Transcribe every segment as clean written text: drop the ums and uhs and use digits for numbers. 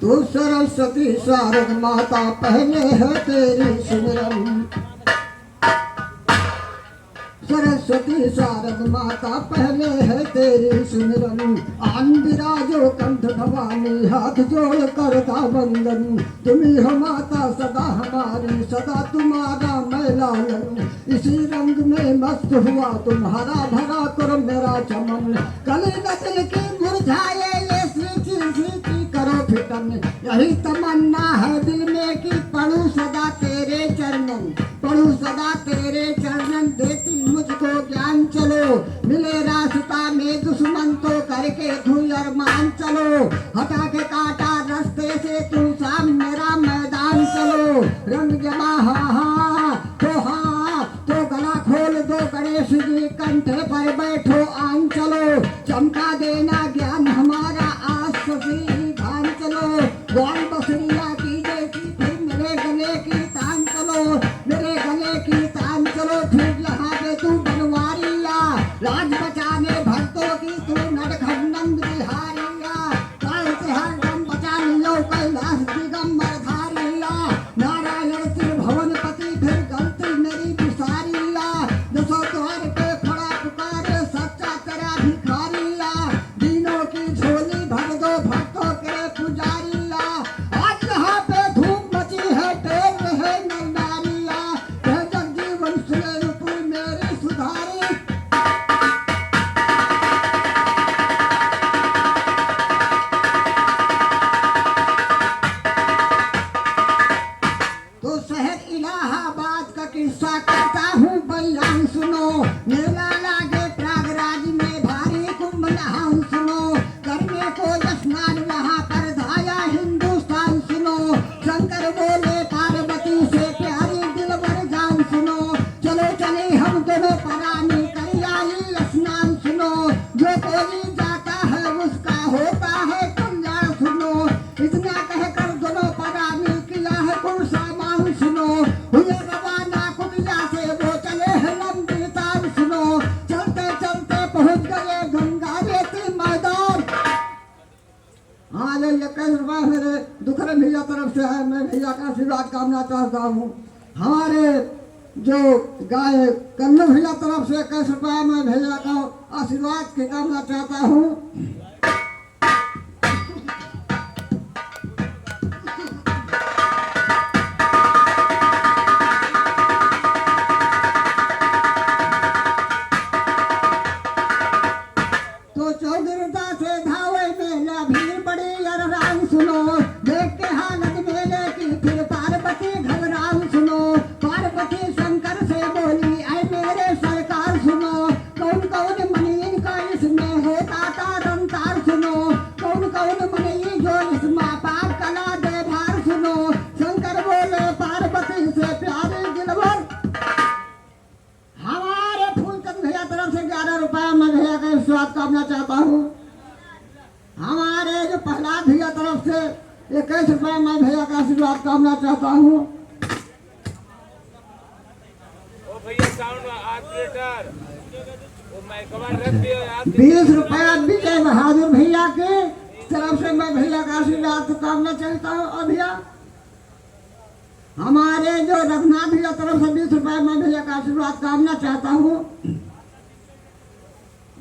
तू सरस्वती शारद माता पहले है तेरी सिमरन। सरस्वती शारद माता पहले है तेरी सिमरन। आन विराजो कंठ भवानी हाथ जोड़ करता वंदन। तुम्ही हो माता सदा हमारी सदा तुम्हारा मैं लालन। इसी रंग में मस्त हुआ तुम्हारा भरा कर मेरा चमन। कली नदिल की मुरझाए ये सींची सींची करो फिटन। यही तमन्ना है दिल में कि पढ़ूं सदा तेरे चरणन। पढ़ूं सदा तेरे चरणन देती मुझको ज्ञान। चलो मिले रास्ता में दुश्मन तो करके धुई अरमान। चलो हटा के काटा रास्ते से तू साम मेरा मैदान। चलो रंग जमा तो गला खोल दो गणेश जी कंठे पर बैठो आन। चलो चमका देना ज्ञान हमारा आस सभी भान। चलो ग्वाल बसरिया की देखी फिर मेरे गले की तान। चलो मेरे गले की तान। चलो फिर यहाँ पे तू बनवारिया राज बचाने भक्तों की तू नटखंड बिहारिया। काल से हरदम बचा लियो कैलाश दिगंबर धारिया। नारायण सिर भवन पति फिर गलती मेरी बिसारिया। दसो द्वार पे खड़ा पुकारे सच्चा तेरा भिखारिया। दीनों की झोली भर दो भक्तों के पुजारिया। आज यहाँ पे धूम मची है टेर है नरनारिया। कह जगजीवन सुने तू मेरी सुधारी। तो शहर इलाहाबाद का किस्सा करता हूँ बयान सुनो। मेला लागे प्रयागराज में भारी कुंभ नहाऊं सुनो। करने को स्नान वहाँ पर धाया हिंदुस्तान सुनो। शंकर बोले पार्वती से प्यारी दिलबर जान सुनो। चलो चले हम दोनों परानी करियाली स्नान सुनो। जो कोई जाता है उसका होता है कल्याण सुनो। इतना कहकर दोनों परानी किया है कुल सामान सुनो। हुए रवाना कुटिया से वो चले हैं लंबी तार सुनो। चलते चलते पहुंच गए गंगा रेती मैदान। हाँ ये कैसे रुपया मेरे दुखरे भैया तरफ से है। मैं भैया का आशीर्वाद कामना चाहता हूँ। हमारे जो गाय कन्नू भैया तरफ से 21 रुपया मैं भैया का आशीर्वाद की कामना चाहता हूँ। तो चौगिरदा से धावे मेला भीड़ बड़ी अररान सुनो। देख के हालत मेले की फिर पार्वती घबरान सुनो। पार्वती शंकर से बोली ऐ मेरे सरकार सुनो। कौन कौन मनी का इसमें होता तारंतार सुनो। कौन कौन मनी जो इसमें पाप कला दे भार सुनो। शंकर बोले पार्वती से प्यारी दिलबर। हमारे फूलचंद भैया तरफ से 11 रुपया मैं भैया का आशीर्वाद कामना चाहता हूँ। हमारे जो प्रहलाद भैया तरफ से 21 रुपया मैं भैया का आशीर्वाद कामना चाहता हूँ। ओ भैया साउंड ऑपरेटर वो माइक रख दियो। 20 रुपया विजय बहादुर भैया के तरफ से मैं भैया का आशीर्वाद कामना चाहता हूँ। और भैया हमारे जो रघुनाथ भैया तरफ से 20 रुपया मैं भैया का आशीर्वाद कामना चाहता हूँ।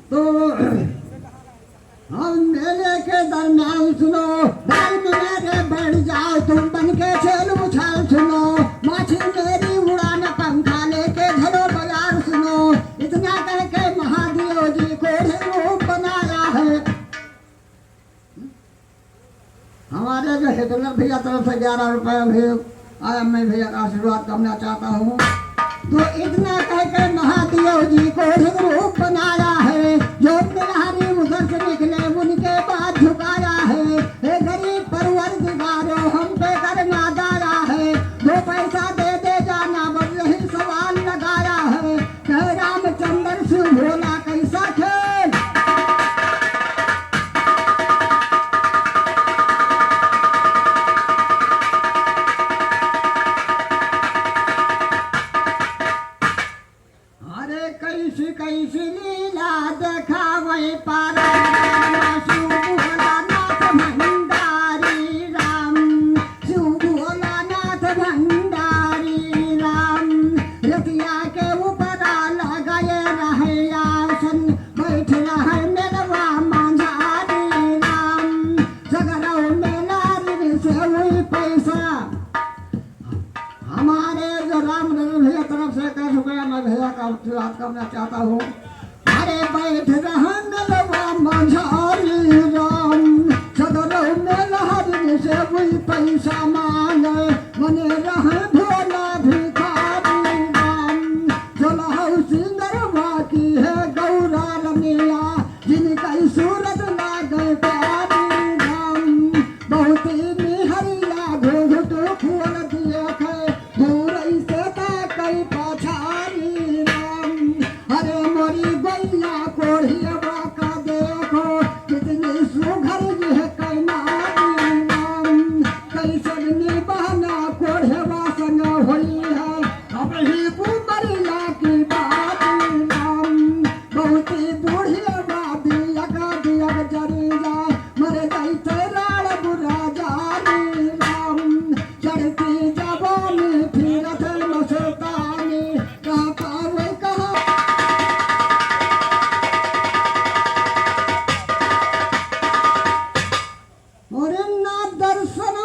तो हम मेले के दरम्यान सुनो। बाल में मेरे बैठ जाओ तुम बन के छेल उछाल सुनो। माछी मेरी उड़ान पंखा लेके झलो बाजार सुनो। इतना कह के महादेव जी को रूप बनाया है। हमारे जो हिटलर भैया तरफ से 11 रुपया भी आया मैं भैया का आशीर्वाद कामना चाहता हूँ। तो इतना कह के महादेव जी को रूप बनाया है। जो बिलहारी उधर से निकले उनके बाद झुकाया है। हे गरीब परवर दिगारो हम पे करना दाया है। 2 पैसा दे दे जाना बस यही सवाल लगाया है। कह रामचंद्र सिंह भोला कैसा खेल। अरे कैसी कैसी लीला करना चाहता हूँ। अरे बैठ रहा नलवा मंझारी राम, सदरो में लहरी से वही पैसा मांगे, मने रहे भोला भिखारी राम। चला सिंगरवा की है गौरा रमिया, जिनका सूरत लागे प्यारी राम। बहुत निहरिया घूघट खोल दिए थे, दूर से कई पछारी राम। अरे मोरी गैया कोढ़िया का देखो, कितनी सुघर यह कैनारी राम। कैसे निभाना कोढ़ेवा संग होई है, अब ही कुमरिया की बारी राम। बहुत बूढ़िया दिया का दिया जरी जाए, मर गई तेराड़ बुरा जारी राम। चढ़ती जवानी फिरत मस्तानी, कहाँ पावे कहाँ और ना दर्शन